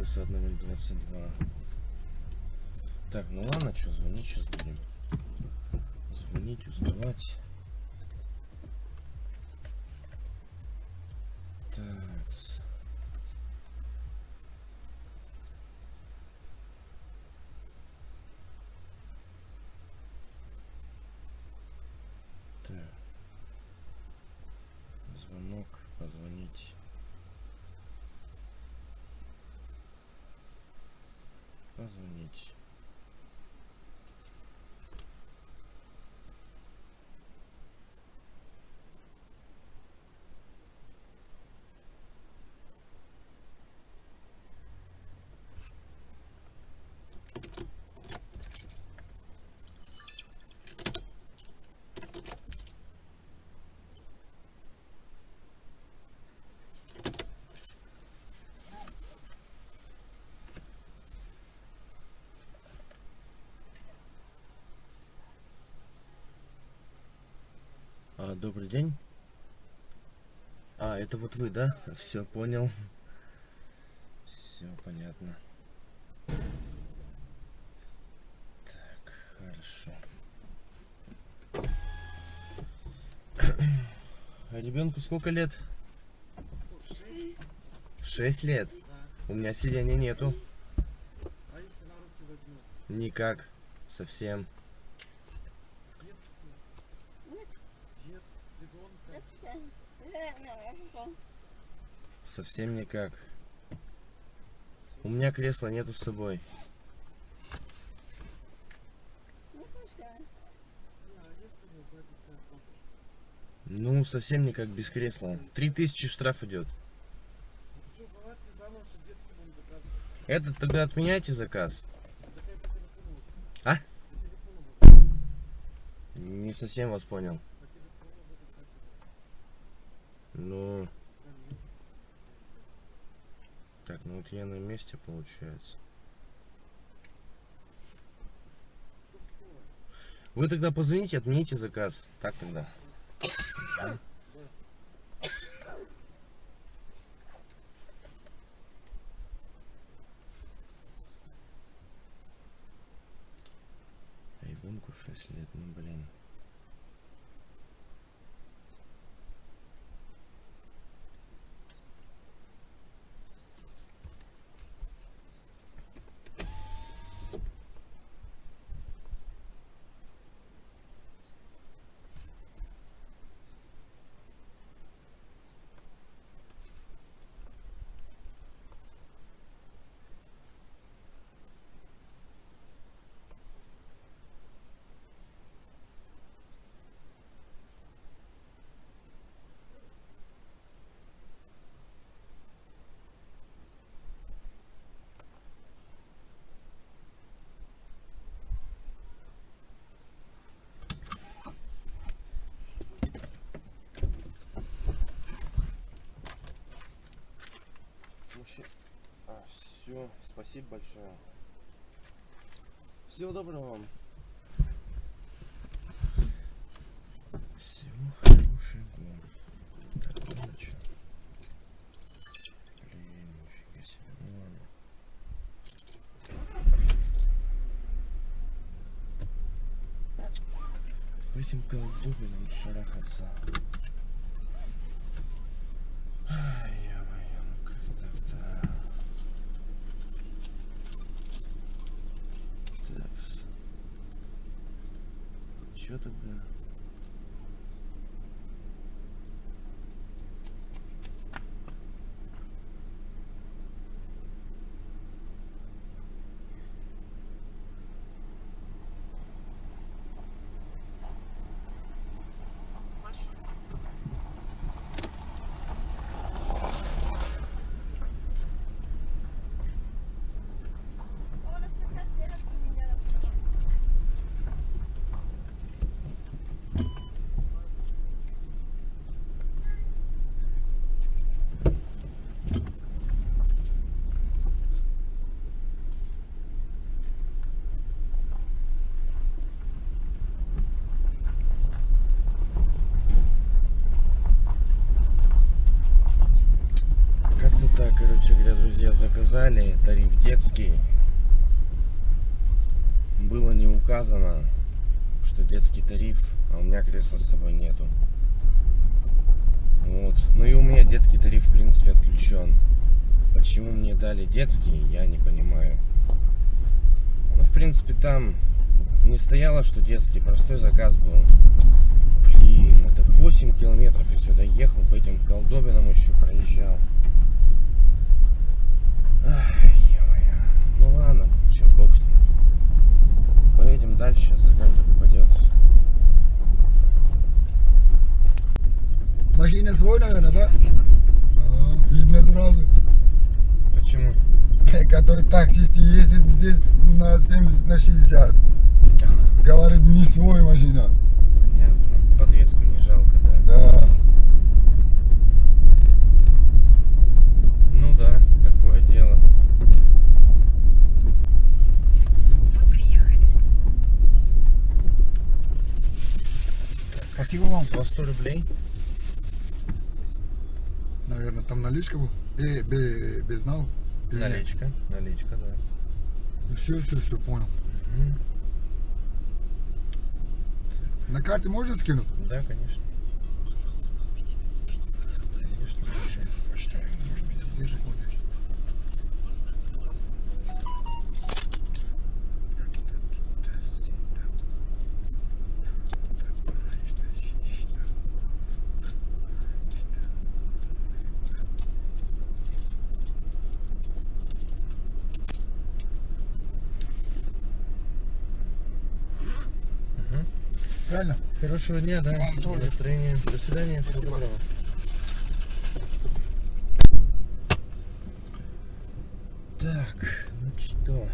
Посад номер 22. Так, ну ладно, что, звонить сейчас будем. Звонить, узнавать. Так. Так. Звонок, позвонить. Позвонить. Добрый день. Это вот вы, да? Все понял. Все понятно. Так, хорошо. А ребенку сколько лет? 6 лет? У меня сидения нету. Никак. Совсем. Совсем никак. У меня кресла нету с собой. Ну, совсем никак без кресла. 3000 штраф идет. Это тогда отменяйте заказ. А? Не совсем вас понял. Ну... Так, ну вот я на месте, получается. Вы тогда позвоните, отмените заказ. Так тогда. Ребенку 6 лет, ну блин. Все, спасибо большое. Всего доброго вам. Всего хорошего. Так, ну что? Блин, нифига себе. Ну ладно. По этим колдобинам шарахаться. Ай-я-моё, ну как так-то? Так. Чё тогда? где заказали тариф детский, было не указано, что детский тариф, а у меня кресла с собой нету. Вот. Ну и у меня детский тариф в принципе отключен. Почему мне дали детский, я не понимаю. Ну, в принципе, там не стояло, что детский, простой заказ был. Блин, это 8 километров я сюда ехал, по этим колдобинам еще проезжал. Ай, ё-моё. Ну ладно, че, бог с ним. Поедем дальше, сейчас заказик упадет. Машина свой, наверное, да? Видно сразу. Почему? Который таксист ездит здесь на 70, на 60. Говорит, не свой машина. Понятно. Подвеску не жалко, да? Да. Ну да, такое дело. Вы приехали. Спасибо вам. По 100 рублей? Наверное, там наличка был. Без нал. Или нет? Наличка, да. Все, понял. Мгм. На карте можно скинуть? Да, конечно. Конечно. Сейчас посчитаем, может быть, здесь же будет. Правильно? Хорошего дня, да. Вам тоже. Настроения. До свидания. Всего доброго. Так, ну что?